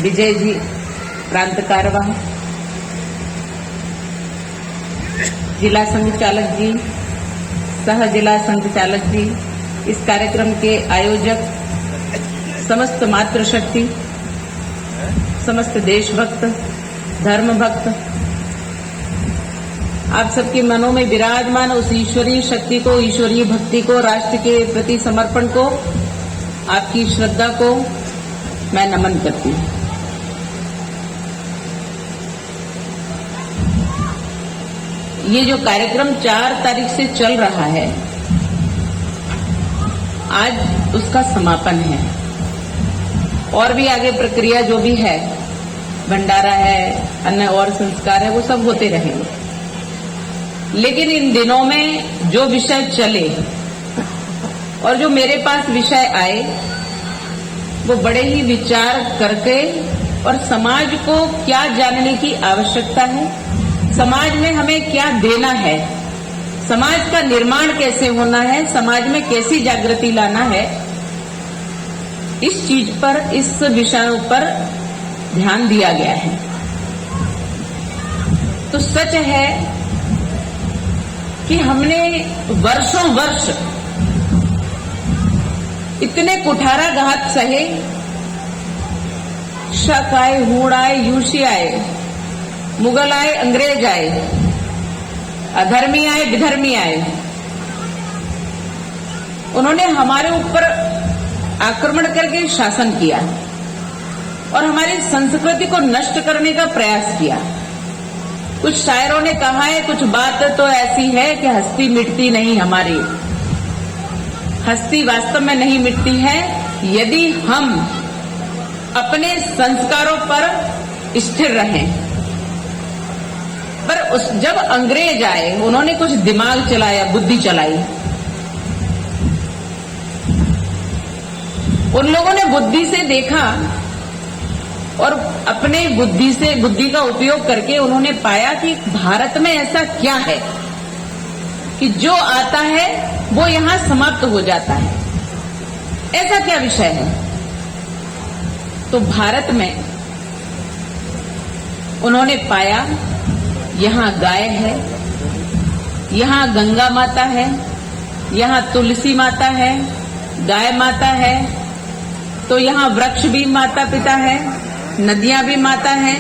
विजय जी प्रांत कारवा, जिला संचालक जी, सह जिला संचालक जी, इस कार्यक्रम के आयोजक, समस्त मातृशक्ति, समस्त देशभक्त, धर्म भक्त, आप सबके मनों में विराजमान उस ईश्वरीय शक्ति को, ईश्वरीय भक्ति को, राष्ट्र के प्रति समर्पण को, आपकी श्रद्धा को मैं नमन करती हूँ। ये जो कार्यक्रम 4 तारीख से चल रहा है, आज उसका समापन है और भी आगे प्रक्रिया जो भी है, भंडारा है, अन्य और संस्कार है, वो सब होते रहेंगे। लेकिन इन दिनों में जो विषय चले और जो मेरे पास विषय आए, वो बड़े ही विचार करके और समाज को क्या जानने की आवश्यकता है, समाज में हमें क्या देना है, समाज का निर्माण कैसे होना है, समाज में कैसी जागृति लाना है, इस चीज पर, इस विषयों पर ध्यान दिया गया है। तो सच है कि हमने वर्षों वर्ष इतने कुठाराघात सहे, शक आए, हूण आए, यूशी आए, मुगल आए, अंग्रेज आए, अधर्मी आए, विधर्मी आए, उन्होंने हमारे ऊपर आक्रमण करके शासन किया और हमारी संस्कृति को नष्ट करने का प्रयास किया। कुछ शायरों ने कहा है, कुछ बात तो ऐसी है कि हस्ती मिटती नहीं हमारी। हस्ती वास्तव में नहीं मिटती है यदि हम अपने संस्कारों पर स्थिर रहें। पर जब अंग्रेज आए, उन्होंने कुछ दिमाग चलाया, बुद्धि चलाई। उन लोगों ने बुद्धि से देखा और अपने बुद्धि का उपयोग करके उन्होंने पाया कि भारत में ऐसा क्या है कि जो आता है वो यहां समाप्त हो जाता है। ऐसा क्या विषय है? तो भारत में उन्होंने पाया, यहां गाय है, यहां गंगा माता है, यहां तुलसी माता है, गाय माता है, तो यहां वृक्ष भी माता पिता है, नदियां भी माता हैं।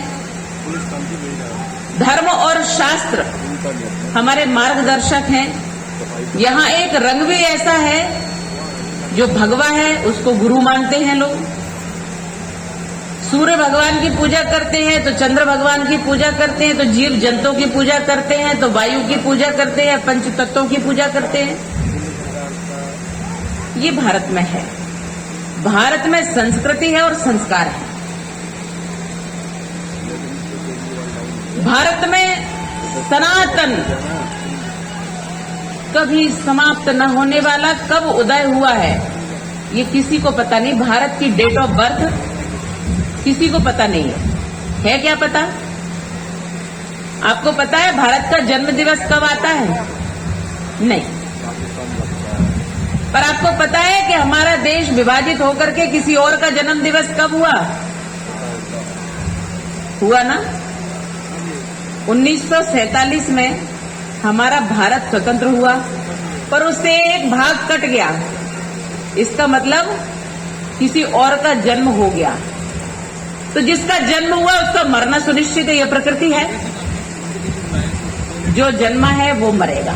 धर्म और शास्त्र हमारे मार्गदर्शक हैं। यहाँ एक रंग भी ऐसा है, जो भगवा है उसको गुरु मानते हैं लोग। सूर्य भगवान की पूजा करते हैं तो चंद्र भगवान की पूजा करते हैं, तो जीव जंतुओं की पूजा करते हैं, तो वायु की पूजा करते हैं, पंच तत्वों की पूजा करते हैं। ये भारत में है। भारत में संस्कृति है और संस्कार है। भारत में सनातन कभी समाप्त न होने वाला कब उदय हुआ है, ये किसी को पता नहीं। भारत की डेट ऑफ बर्थ किसी को पता नहीं है क्या पता? आपको पता है भारत का जन्म दिवस कब आता है? नहीं। पर आपको पता है कि हमारा देश विभाजित होकर के किसी और का जन्म दिवस कब हुआ ना? 1947 में हमारा भारत स्वतंत्र हुआ, पर उससे एक भाग कट गया। इसका मतलब किसी और का जन्म हो गया। तो जिसका जन्म हुआ उसका मरना सुनिश्चित है, यह प्रकृति है। जो जन्मा है वो मरेगा,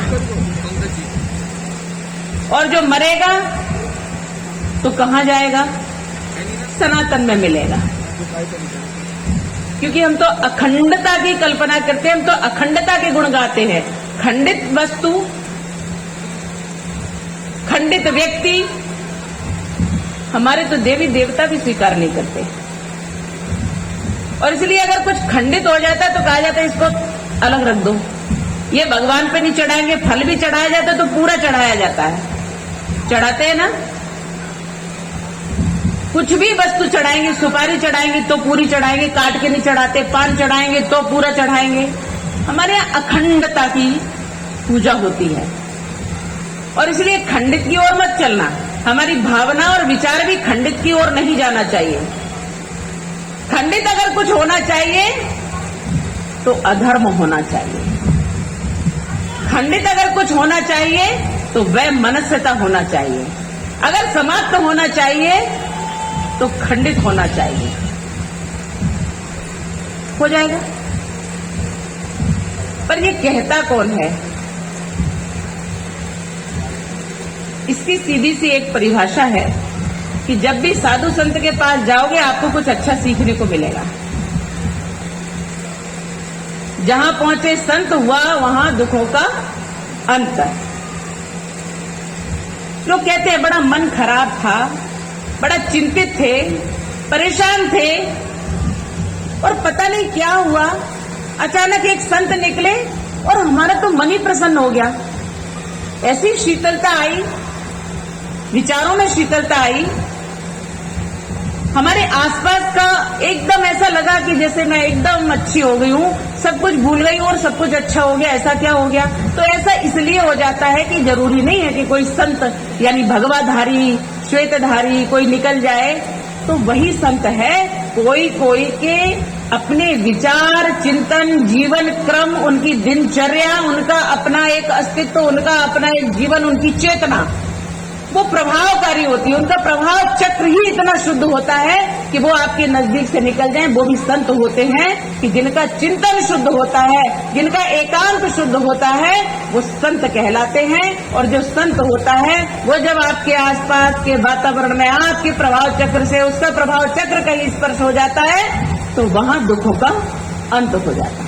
और जो मरेगा तो कहां जाएगा? सनातन में मिलेगा। क्योंकि हम तो अखंडता की कल्पना करते हैं, हम तो अखंडता के गुण गाते हैं। खंडित वस्तु, खंडित व्यक्ति, हमारे तो देवी देवता भी स्वीकार नहीं करते। और इसलिए अगर कुछ खंडित हो जाता है तो कहा जाता है इसको अलग रख दो, ये भगवान पे नहीं चढ़ाएंगे। फल भी चढ़ाया जाता है तो पूरा चढ़ाया जाता है। चढ़ाते हैं ना? कुछ भी वस्तु चढ़ाएंगे, सुपारी चढ़ाएंगे तो पूरी चढ़ाएंगे, काट के नहीं चढ़ाते। पान चढ़ाएंगे तो पूरा चढ़ाएंगे। हमारे यहाँ अखंडता की पूजा होती है और इसलिए खंडित की ओर मत चलना। हमारी भावना और विचार भी खंडित की ओर नहीं जाना चाहिए। खंडित अगर कुछ होना चाहिए तो अधर्म होना चाहिए। खंडित अगर कुछ होना चाहिए तो वह मनस्यता होना चाहिए। अगर समाप्त होना चाहिए तो खंडित होना चाहिए। हो जाएगा। पर ये कहता कौन है? इसकी सीधी सी एक परिभाषा है कि जब भी साधु संत के पास जाओगे आपको कुछ अच्छा सीखने को मिलेगा। जहां पहुंचे संत हुआ वहां दुखों का अंत। लोग कहते हैं बड़ा मन खराब था, बड़ा चिंतित थे, परेशान थे और पता नहीं क्या हुआ, अचानक एक संत निकले और हमारा तो मन ही प्रसन्न हो गया। ऐसी शीतलता आई, विचारों में शीतलता आई, हमारे आसपास का एकदम ऐसा लगा कि जैसे मैं एकदम अच्छी हो गई हूं, सब कुछ भूल गई और सब कुछ अच्छा हो गया। ऐसा क्या हो गया? तो ऐसा इसलिए हो जाता है कि जरूरी नहीं है कि कोई संत यानी भगवाधारी, श्वेतधारी कोई निकल जाए तो वही संत है। कोई कोई के अपने विचार, चिंतन, जीवन क्रम, उनकी दिनचर्या, उनका अपना एक अस्तित्व, उनका अपना एक जीवन, उनकी चेतना वो प्रभावकारी होती है। उनका प्रभाव चक्र ही इतना शुद्ध होता है कि वो आपके नजदीक से निकल जाएं। वो भी संत होते हैं कि जिनका चिंतन शुद्ध होता है, जिनका एकांत शुद्ध होता है, वो संत कहलाते हैं। और जो संत होता है वो जब आपके आसपास के वातावरण में आपके प्रभाव चक्र से उसका प्रभाव चक्र कहीं स्पर्श हो जाता है तो वहां दुखों का अंत हो जाता है।